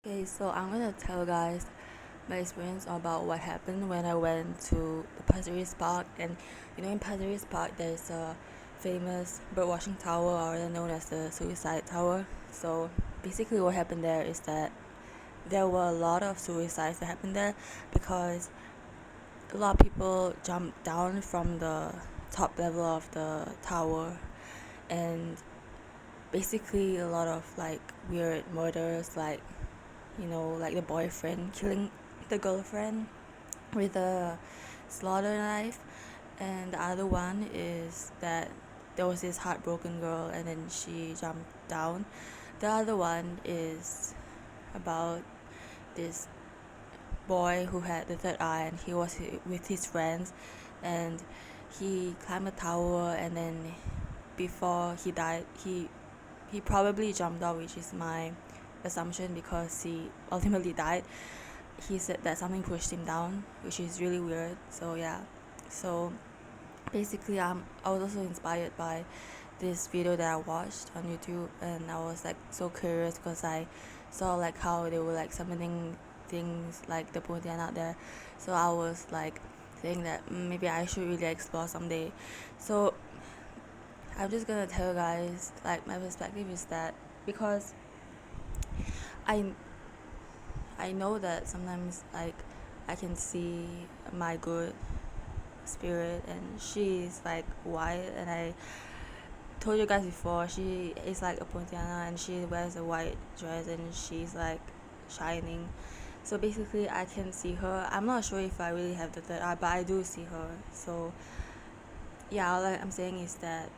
Okay, so I'm gonna tell you guys my experience about what happened when I went to the Pasir Ris Park. And in Pasir Ris Park, there's a famous birdwatching tower, or known as the Suicide Tower. So basically, what happened there is that there were a lot of suicides that happened there because a lot of people jumped down from the top level of the tower, and basically a lot of like weird murders, like like the boyfriend killing the girlfriend with a slaughter knife. And the other one is that there was this heartbroken girl and then she jumped down. The other one is about this boy who had the third eye, and he was with his friends, and he climbed a tower, and then before he died, he probably jumped out, which is my assumption because he ultimately died. He said that something pushed him down, which is really weird. So yeah, so basically I was also inspired by this video that I watched on YouTube, and I was like so curious because I saw like how they were like summoning things like the Pontian out there. So I was like saying that maybe I should really explore someday. So I'm just gonna tell you guys like my perspective is that because I I know that sometimes like I can see my good spirit, and she's like white, and I told you guys before she is like a Pontiana, and she wears a white dress and she's like shining. So basically I can see her. I'm not sure if I really have the third eye, but I do see her. So yeah, all I'm saying is that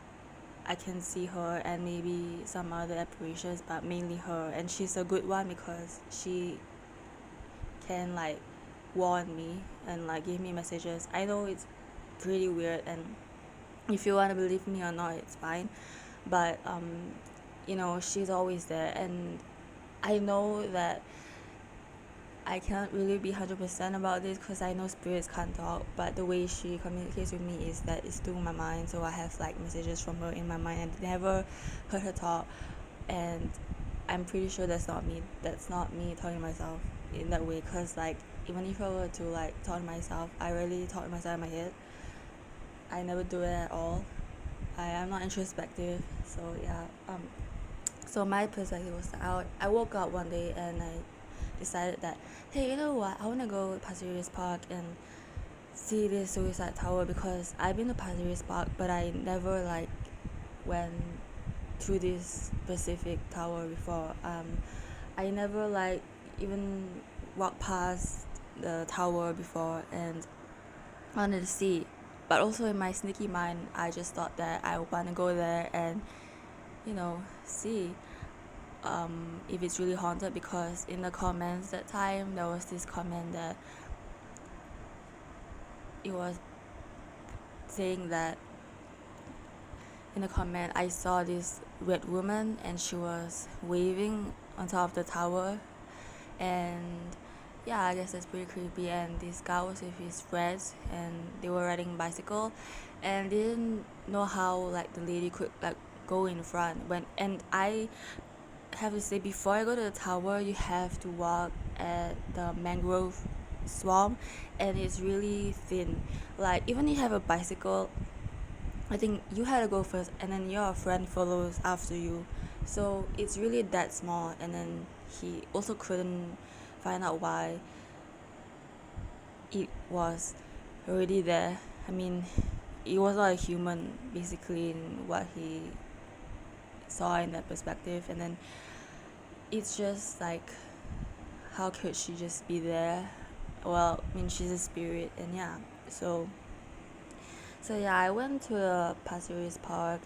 I can see her and maybe some other apparitions, but mainly her, and she's a good one because she can like warn me and like give me messages. I know it's pretty weird, and if you want to believe me or not, it's fine. But she's always there, and I know that I can't really be 100% about this because I know spirits can't talk, but the way she communicates with me is that it's through my mind. So I have like messages from her in my mind and never heard her talk, and I'm pretty sure that's not me talking to myself in that way, because like even if I were to like talk to myself, I really talk to myself in my head. I never do it at all. I am not introspective. So yeah, so my perspective was that I woke up one day and I decided that, hey, you know what, I want to go to Pasir Ris Park and see this suicide tower, because I've been to Pasir Ris Park but I never like went to this specific tower before. I never like even walked past the tower before, and wanted to see. But also in my sneaky mind, I just thought that I want to go there and see if it's really haunted, because in the comments that time there was this comment that it was saying that in the comment I saw this red woman and she was waving on top of the tower, and yeah, I guess that's pretty creepy. And this guy was with his friends and they were riding bicycle, and they didn't know how like the lady could like go in front. And I have to say, before I go to the tower, you have to walk at the mangrove swamp, and it's really thin. Like even if you have a bicycle, I think you had to go first, and then your friend follows after you. So it's really that small, and then he also couldn't find out why it was already there. I mean, it was not a human, basically, in what he saw in that perspective. And then it's just like, how could she just be there? Well, I mean, she's a spirit, and yeah. So yeah, I went to the Pasir Ris Park,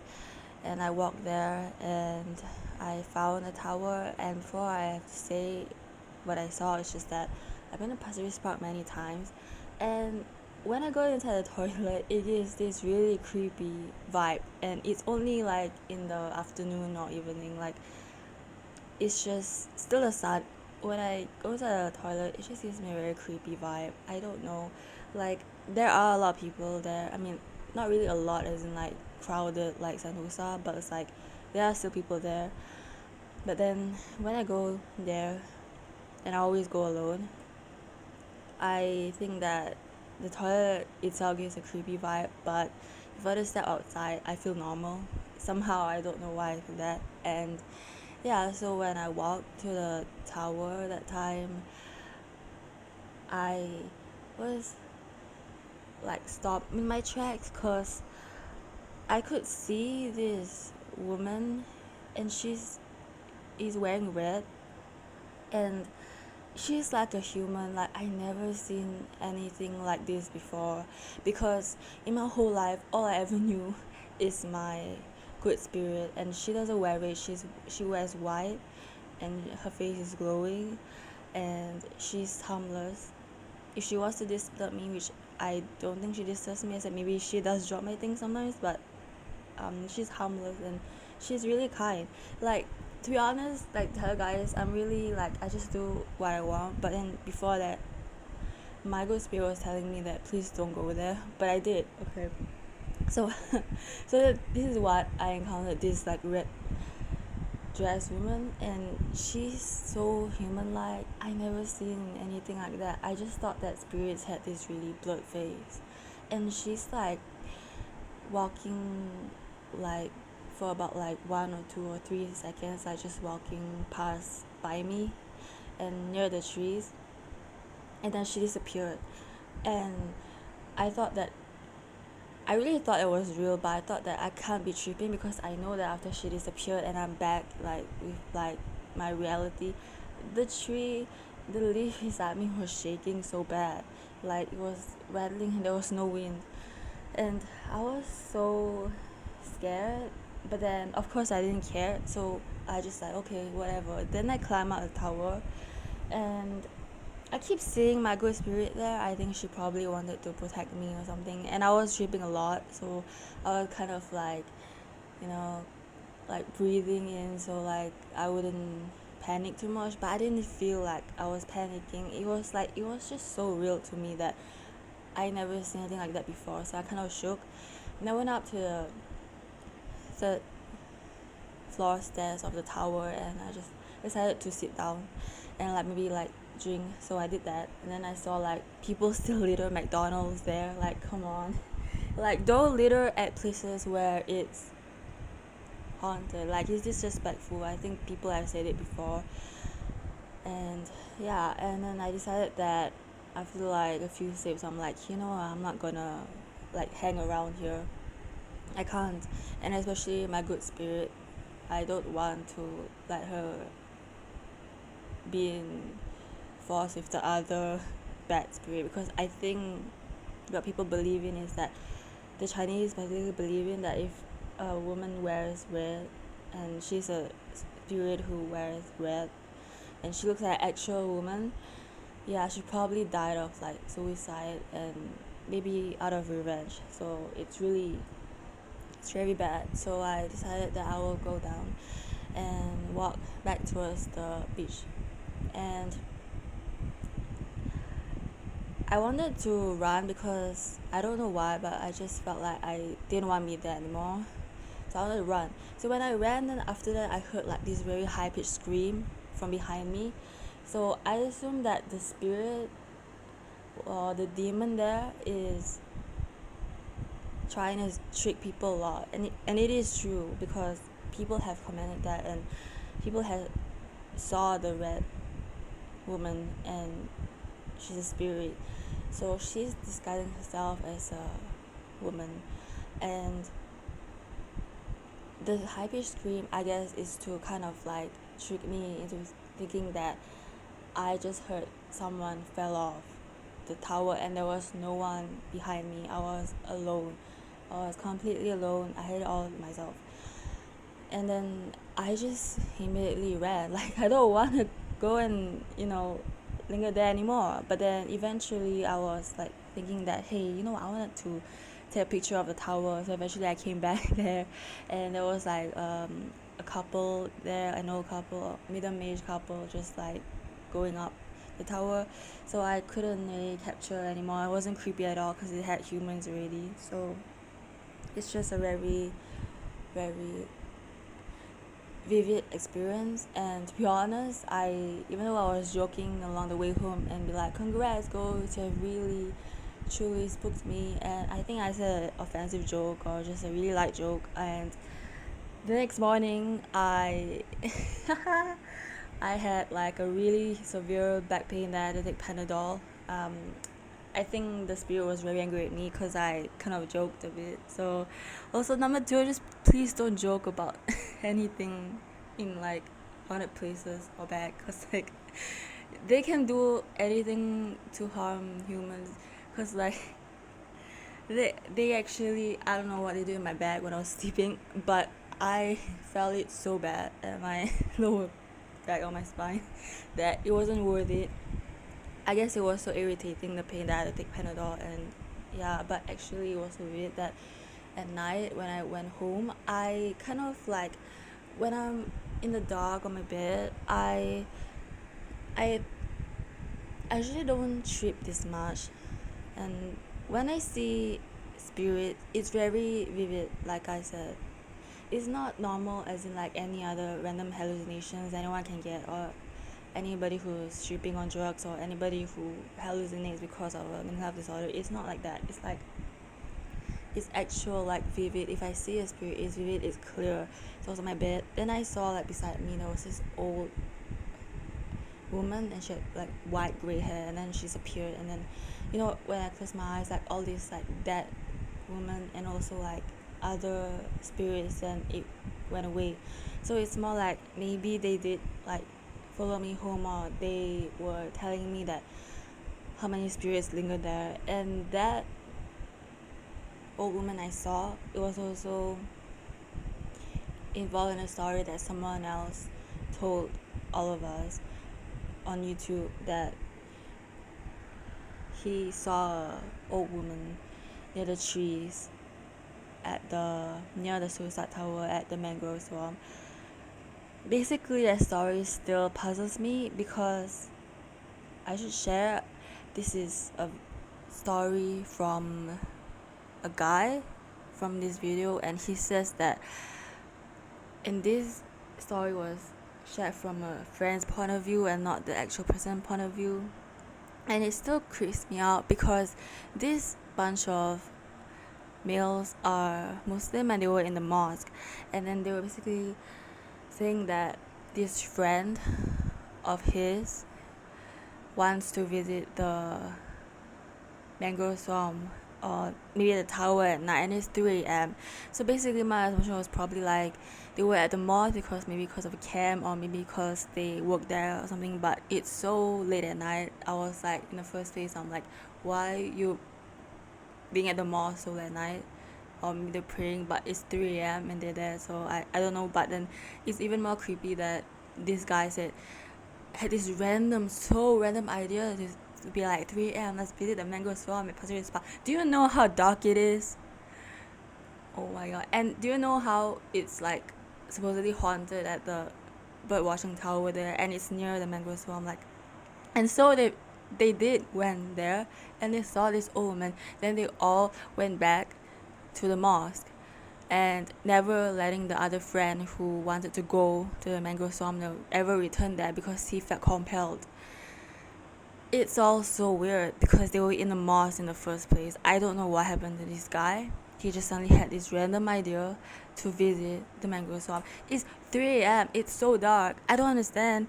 and I walked there, and I found a tower. And before I have to say what I saw, it's just that I've been to Pasir Ris Park many times, and when I go inside the toilet, it is this really creepy vibe, and it's only like in the afternoon or evening. Like it's just still the sun. When I go to the toilet, it just gives me a very creepy vibe. I don't know. Like there are a lot of people there. I mean, not really a lot as in like crowded like Sentosa, but it's like there are still people there. But then when I go there, and I always go alone. I think that the toilet itself gives a creepy vibe, but if I just step outside, I feel normal. Somehow I don't know why I feel that. And yeah, so when I walked to the tower that time, I was like stopped in my tracks because I could see this woman, and she's is wearing red, and she's like a human. Like I never seen anything like this before, because in my whole life all I ever knew is my good spirit, and she doesn't wear it. She wears white, and her face is glowing, and she's harmless. If she wants to disturb me, which I don't think she disturbs me, I said maybe she does drop my things sometimes, but she's harmless, and she's really kind. Like, to be honest, like, tell her guys, I'm really like, I just do what I want. But then before that, my good spirit was telling me that please don't go there, but I did. Okay, so so this is what I encountered, this like red dress woman, and she's so human like. I never seen anything like that. I just thought that spirits had this really blurred face, and she's like walking like for about like 1 or 2 or 3 seconds, like just walking past by me and near the trees, and then she disappeared. And I thought that I really thought it was real, but I thought that I can't be tripping, because I know that after she disappeared and I'm back like with like my reality, the tree, the leaf beside me was shaking so bad, like it was rattling and there was no wind, and I was so scared. But then of course I didn't care, so I just like, okay, whatever. Then I climb out the tower, and I keep seeing my good spirit there. I think she probably wanted to protect me or something, and I was tripping a lot, so I was kind of like, you know, like breathing in, so like I wouldn't panic too much. But I didn't feel like I was panicking. It was like, it was just so real to me that I never seen anything like that before, so I kind of shook. And I went up to the third floor stairs of the tower, and I just decided to sit down and like maybe like drink. So I did that, and then I saw like people still litter McDonald's there. Like, come on, like don't litter at places where it's haunted. Like, it's disrespectful. I think people have said it before. And yeah, and then I decided that after like a few sips, I'm like, I'm not gonna like hang around here. I can't. And especially my good spirit, I don't want to let her be in force with the other bad spirit, because I think what people believe in is that the Chinese basically believe in that if a woman wears red, and she's a spirit who wears red, and she looks like an actual woman, yeah, she probably died of like suicide and maybe out of revenge. So it's very bad. So I decided that I will go down and walk back towards the beach. And I wanted to run because I don't know why, but I just felt like I didn't want me there anymore. So I wanted to run. So when I ran, then after that I heard like this very high pitched scream from behind me. So I assumed that the spirit or the demon there is trying to trick people a lot, and it is true, because people have commented that, and people have saw the red woman, and she's a spirit, so she's disguising herself as a woman. And the high pitched scream, I guess, is to kind of like trick me into thinking that I just heard someone fell off the tower and there was no one behind me. I was alone. I was completely alone. I had it all myself. And then I just immediately ran. Like, I don't want to go and, linger there anymore. But then eventually I was like thinking that, hey, I wanted to take a picture of the tower. So eventually I came back there, and there was like a couple there, an old couple, middle-aged couple, just like going up the tower. So I couldn't really capture anymore. It wasn't creepy at all because it had humans already. So it's just a very, very vivid experience. And to be honest, I even though I was joking along the way home and be like, congrats, go to have really truly spooked me, and I think I said an offensive joke or just a really light joke. And the next morning I had like a really severe back pain that I had to take Panadol. um, I think the spirit was very angry at me because I kind of joked a bit. So, also number two, just please don't joke about anything in like haunted places or bad, because like they can do anything to harm humans. Because like they actually, I don't know what they did in my bag when I was sleeping, but I felt it so bad at my lower back on my spine that it wasn't worth it. I guess it was so irritating, the pain, that I had to take Panadol. And yeah, but actually it was so weird that at night when I went home, I kind of like, when I'm in the dark on my bed, I actually don't trip this much. And when I see spirit, it's very vivid, like I said. It's not normal as in like any other random hallucinations anyone can get, or anybody who's tripping on drugs, or anybody who hallucinates because of a mental health disorder. It's not like that. It's like, it's actual, like vivid. If I see a spirit, it's vivid, it's clear. So I was on my bed, then I saw like beside me there was this old woman, and she had like white gray hair, and then she's appeared. And then, when I close my eyes, like all these like dead woman and also like other spirits, and it went away. So it's more like maybe they did like follow me home, or they were telling me that how many spirits linger there. And that old woman I saw, it was also involved in a story that someone else told all of us on YouTube, that he saw a old woman near the trees near the suicide tower at the mangrove swamp. Basically, that story still puzzles me, because I should share, this is a story from a guy from this video, and he says that in this story was shared from a friend's point of view and not the actual person's point of view. And it still creeps me out, because this bunch of males are Muslim, and they were in the mosque, and then they were basically saying that this friend of his wants to visit the mangrove swamp, or maybe the tower at night, and it's 3 a.m. So basically my assumption was probably like they were at the mosque because of a camp, or maybe because they work there or something. But it's so late at night. I was like, in the first place, I'm like, why you being at the mosque so late at night? Or maybe they're praying, but it's 3 a.m. and they're there. So I don't know. But then it's even more creepy that this guy had this so random idea to be like, 3 a.m. let's visit the mangrove swamp at Pasir Ris Park. Do you know how dark it is? Oh my god. And do you know how it's like supposedly haunted at the bird watching tower there, and it's near the mangrove swamp? Like, and so they did went there, and they saw this old woman. Then they all went back to the mosque, and never letting the other friend who wanted to go to the mangrove swamp ever return there, because he felt compelled. It's all so weird, because they were in the mosque in the first place. I don't know what happened to this guy. He just suddenly had this random idea to visit the mangrove swamp. It's 3 a.m. It's so dark. I don't understand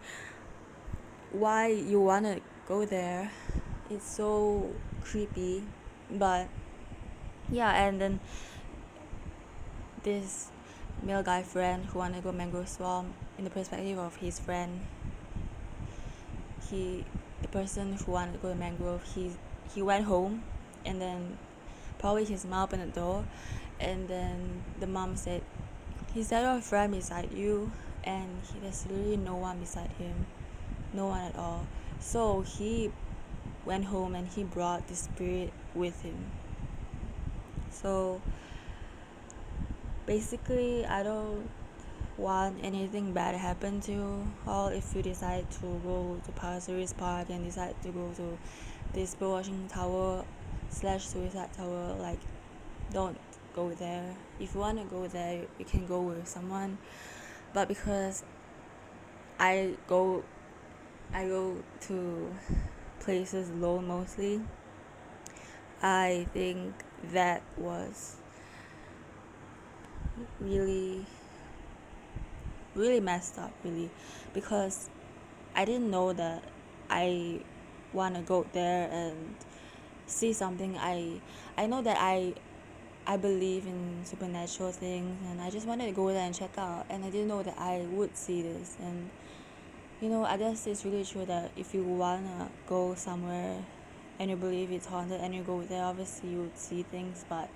why you want to go there. It's so creepy. But yeah, and then this male guy friend who wanted to go mangrove swamp, in the perspective of his friend, the person who wanted to go to mangrove, he went home, and then probably his mom opened the door, and then the mom said, "Is that your friend beside you?" And there's literally no one beside him, no one at all. So he went home, and he brought the spirit with him. So basically, I don't want anything bad to happen to you all if you decide to go to Pasir Ris Park and decide to go to this bird watching tower / suicide tower. Like, don't go there. If you want to go there, you can go with someone, but because I go I go to places alone mostly, I think that was really really messed up, really, because I didn't know that I want to go there and see something. I know that I believe in supernatural things, and I just wanted to go there and check out, and I didn't know that I would see this. And I guess it's really true that if you wanna go somewhere and you believe it's haunted and you go there, obviously you would see things. But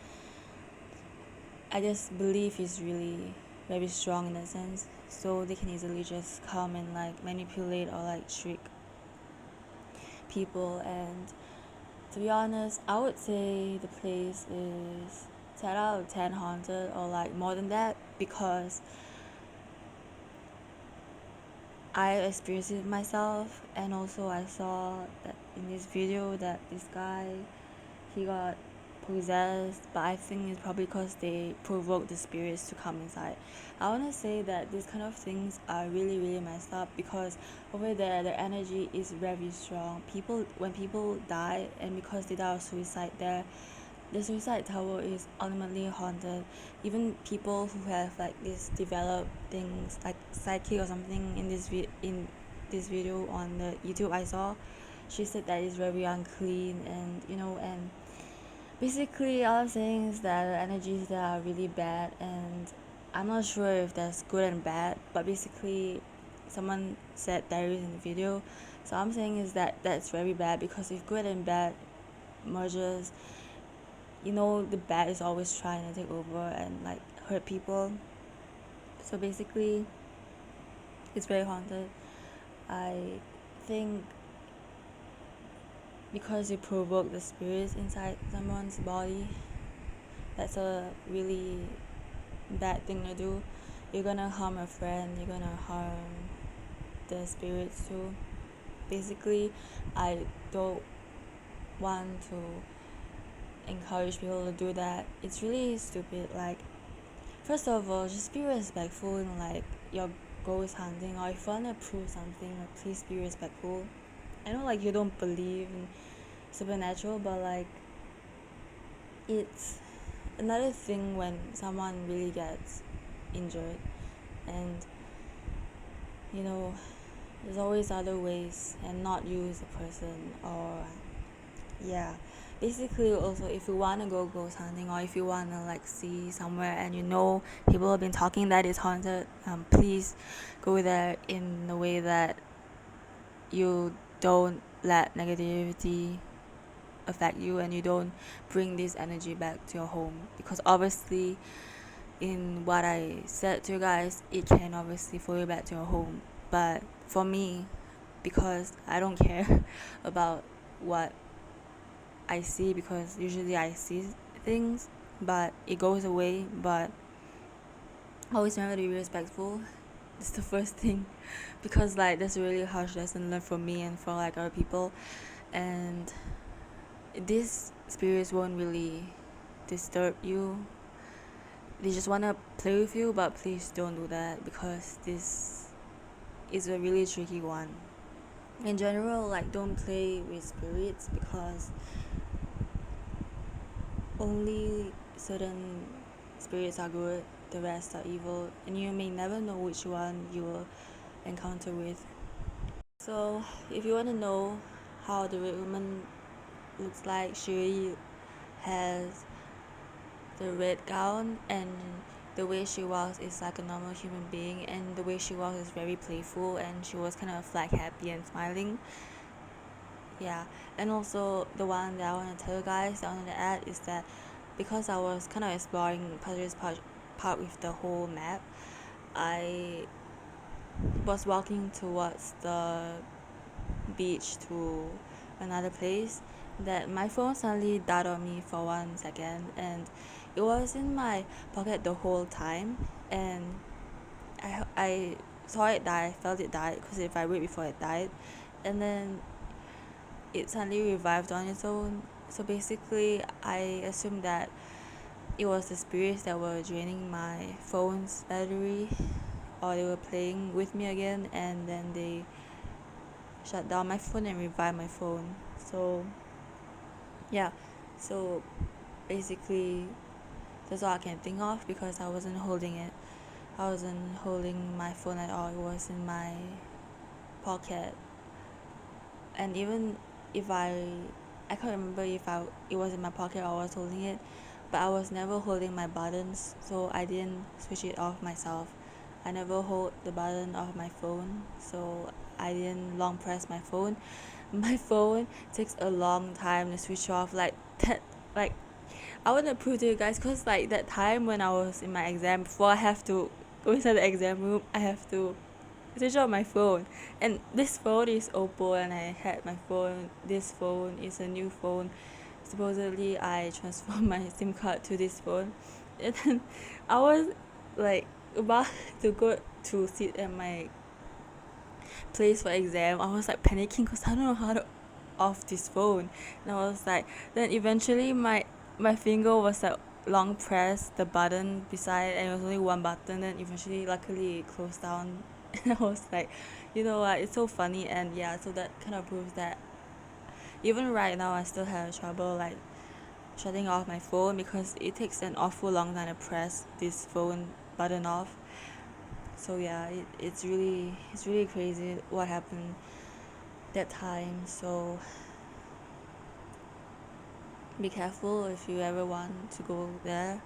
I guess belief is really very strong in that sense, so they can easily just come and like manipulate or like trick people. And to be honest, I would say the place is 10 out of 10 haunted, or like more than that, because I experienced it myself. And also I saw that in this video that this guy, he got possessed, but I think it's probably because they provoke the spirits to come inside. I want to say that these kind of things are really really messed up, because over there their energy is very strong. When people die, and because they die of suicide there, the suicide tower is ultimately haunted. Even people who have like these developed things like psychic or something, in this video on the YouTube I saw, she said that it's very unclean. And basically all I'm saying is that the energies there are really bad, and I'm not sure if that's good and bad, but basically someone said there is in the video. So I'm saying is that that's very bad, because if good and bad merges, the bad is always trying to take over and like hurt people. So basically it's very haunted. I think because you provoke the spirits inside someone's body, that's a really bad thing to do. You're gonna harm a friend, you're gonna harm the spirits too. Basically, I don't want to encourage people to do that. It's really stupid. Like, first of all, just be respectful in like your ghost hunting, or if you wanna prove something, like please be respectful. I know like you don't believe in supernatural, but like it's another thing when someone really gets injured. And there's always other ways, and not use a person. Or yeah, basically also, if you want to go ghost hunting, or if you want to like see somewhere and people have been talking that it's haunted, please go there in a way that you don't let negativity affect you, and you don't bring this energy back to your home. Because obviously, in what I said to you guys, it can obviously follow you back to your home. But for me, because I don't care about what I see, because usually I see things but it goes away. But always remember to be respectful. It's the first thing, because like that's a really harsh lesson learned for me and for like other people. And these spirits won't really disturb you, they just want to play with you. But please don't do that, because this is a really tricky one. In general, like, don't play with spirits, because only certain spirits are good, the rest are evil, and you may never know which one you will encounter with. So if you want to know how the Red Woman looks like, she really has the red gown, and the way she walks is like a normal human being, and the way she walks is very playful, and she was kind of like happy and smiling. Yeah. And also the one that I want to tell you guys, that I wanted to add, is that because I was kind of exploring Pasir Ris Park with the whole map, I was walking towards the beach to another place, that my phone suddenly died on me for 1 second, and it was in my pocket the whole time. And I saw it die, felt it die, because it vibrated before it died, and then it suddenly revived on its own. So basically, I assumed that it was the spirits that were draining my phone's battery. or they were playing with me again, and then they shut down my phone and revived my phone. So yeah, so basically that's all I can think of, because I wasn't holding it. I wasn't holding my phone at all. It was in my pocket. And even if I can't remember if it was in my pocket or I was holding it, but I was never holding my buttons, so I didn't switch it off myself. I never hold the button of my phone, so I didn't long press my phone. My phone takes a long time to switch off, like that. Like, I want to prove to you guys, because like that time when I was in my exam, before I have to go inside the exam room, I have to switch off my phone. And this phone is Oppo, and I had my phone. This phone is a new phone. Supposedly I transferred my SIM card to this phone, and then I was like about to go to sit at my place for exam. I was like panicking because I don't know how to off this phone, and I was like, then eventually my finger was like long press the button beside, and it was only one button. Then eventually, luckily, it closed down, and I was like, you know what? It's so funny, and yeah, so that kind of proves that even right now I still have trouble like shutting off my phone, because it takes an awful long time to press this phone button off. So yeah, it's really crazy what happened that time. So be careful if you ever want to go there.